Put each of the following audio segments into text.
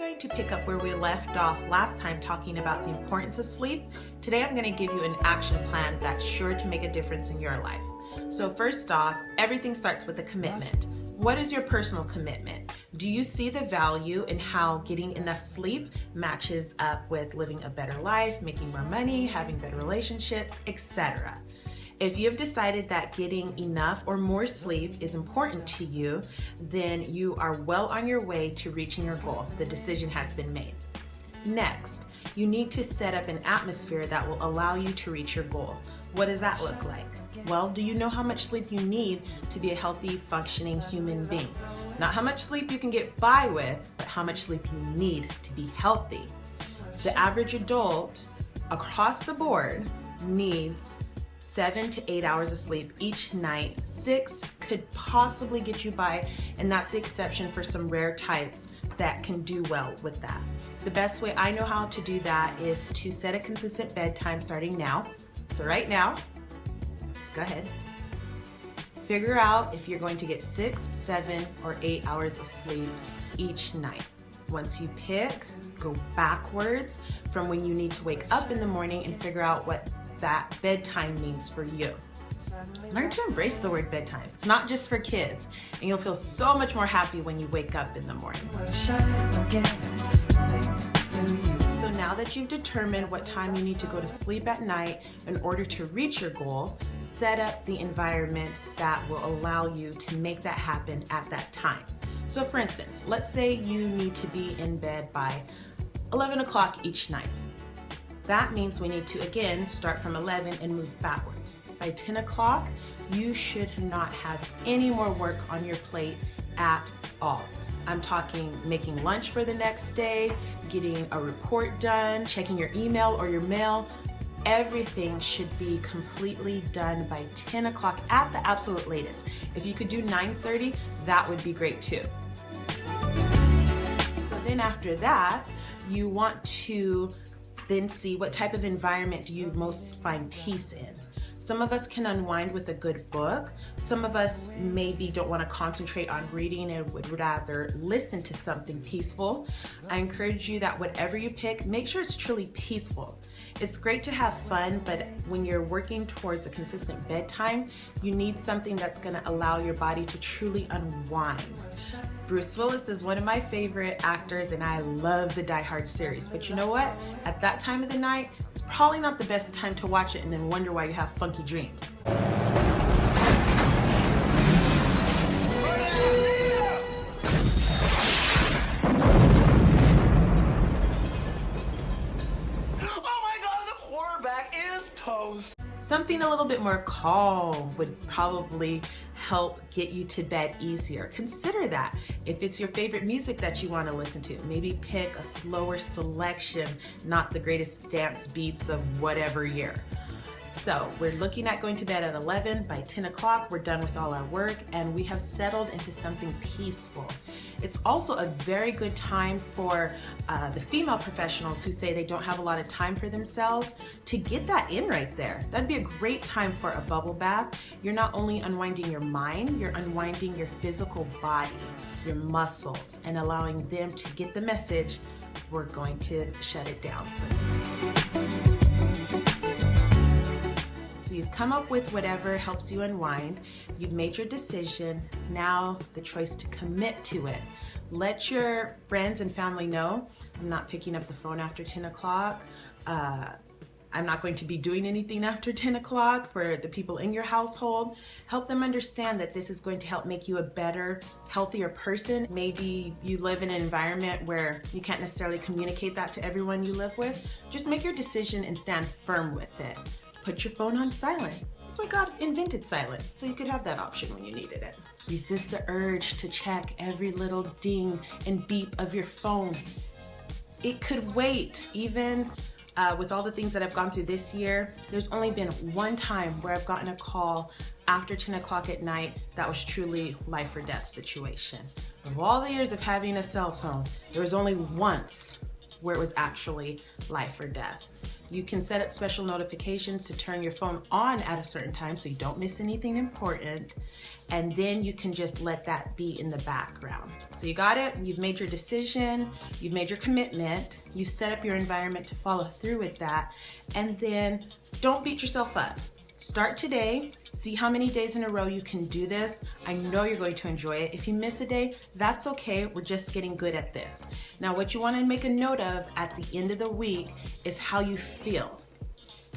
going to pick up where we left off last time talking about the importance of sleep. Today I'm going to give you an action plan that's sure to make a difference in your life. So first off, everything starts with a commitment. What is your personal commitment? Do you see the value in how getting enough sleep matches up with living a better life, making more money, having better relationships, etc.? If you have decided that getting enough or more sleep is important to you, then you are well on your way to reaching your goal. The decision has been made. Next, you need to set up an atmosphere that will allow you to reach your goal. What does that look like? Well, do you know how much sleep you need to be a healthy, functioning human being? Not how much sleep you can get by with, but how much sleep you need to be healthy. The average adult across the board needs 7 to 8 hours of sleep each night. 6 could possibly get you by, and that's the exception for some rare types that can do well with that. The best way I know how to do that is to set a consistent bedtime starting now. So right now, go ahead. Figure out if you're going to get 6, 7, or 8 hours of sleep each night. Once you pick, go backwards from when you need to wake up in the morning and figure out what that bedtime means for you. Learn to embrace the word bedtime. It's not just for kids, and you'll feel so much more happy when you wake up in the morning. So now that you've determined what time you need to go to sleep at night in order to reach your goal, set up the environment that will allow you to make that happen at that time. So for instance, let's say you need to be in bed by 11 o'clock each night. That means we need to, again, start from 11 and move backwards. By 10 o'clock, you should not have any more work on your plate at all. I'm talking making lunch for the next day, getting a report done, checking your email or your mail. Everything should be completely done by 10 o'clock at the absolute latest. If you could do 9:30, that would be great too. So then after that, you want to then see what type of environment do you most find peace in. Some of us can unwind with a good book. Some of us maybe don't want to concentrate on reading and would rather listen to something peaceful. I encourage you that whatever you pick, make sure it's truly peaceful. It's great to have fun, but when you're working towards a consistent bedtime, you need something that's going to allow your body to truly unwind. Bruce Willis is one of my favorite actors, and I love the Die Hard series. But you know what? At that time of the night, it's probably not the best time to watch it and then wonder why you have funky dreams. Something a little bit more calm would probably help get you to bed easier. Consider that. If it's your favorite music that you want to listen to, maybe pick a slower selection, not the greatest dance beats of whatever year. So we're looking at going to bed at 11. By 10 o'clock, we're done with all our work and we have settled into something peaceful. It's also a very good time for the female professionals who say they don't have a lot of time for themselves to get that in right there. That'd be a great time for a bubble bath. You're not only unwinding your mind, you're unwinding your physical body, your muscles, and allowing them to get the message, we're going to shut it down for you. So you've come up with whatever helps you unwind. You've made your decision. Now the choice to commit to it. Let your friends and family know, I'm not picking up the phone after 10 o'clock. I'm not going to be doing anything after 10 o'clock for the people in your household. Help them understand that this is going to help make you a better, healthier person. Maybe you live in an environment where you can't necessarily communicate that to everyone you live with. Just make your decision and stand firm with it. Put your phone on silent. That's why God invented silent, so you could have that option when you needed it. Resist the urge to check every little ding and beep of your phone. It could wait. Even with all the things that I've gone through this year, there's only been one time where I've gotten a call after 10 o'clock at night that was truly life or death situation. Of all the years of having a cell phone, there was only once where it was actually life or death. You can set up special notifications to turn your phone on at a certain time so you don't miss anything important. And then you can just let that be in the background. So you got it, you've made your decision, you've made your commitment, you've set up your environment to follow through with that, and then don't beat yourself up. Start today, see how many days in a row you can do this. I know you're going to enjoy it. If you miss a day, that's okay. We're just getting good at this. Now, what you want to make a note of at the end of the week is how you feel.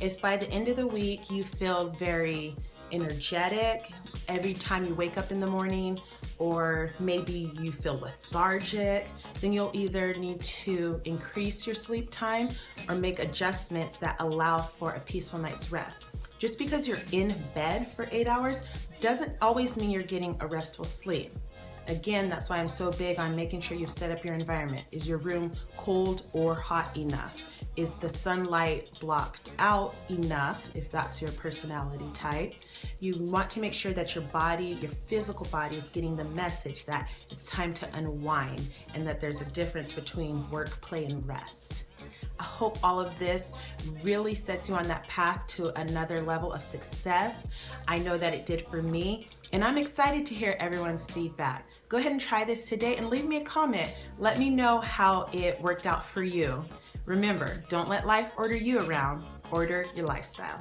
If by the end of the week you feel very energetic every time you wake up in the morning, or maybe you feel lethargic, then you'll either need to increase your sleep time or make adjustments that allow for a peaceful night's rest. Just because you're in bed for 8 hours doesn't always mean you're getting a restful sleep. Again, that's why I'm so big on making sure you've set up your environment. Is your room cold or hot enough? Is the sunlight blocked out enough, if that's your personality type? You want to make sure that your body, your physical body, is getting the message that it's time to unwind and that there's a difference between work, play, and rest. I hope all of this really sets you on that path to another level of success. I know that it did for me, and I'm excited to hear everyone's feedback. Go ahead and try this today and leave me a comment. Let me know how it worked out for you. Remember, don't let life order you around, order your lifestyle.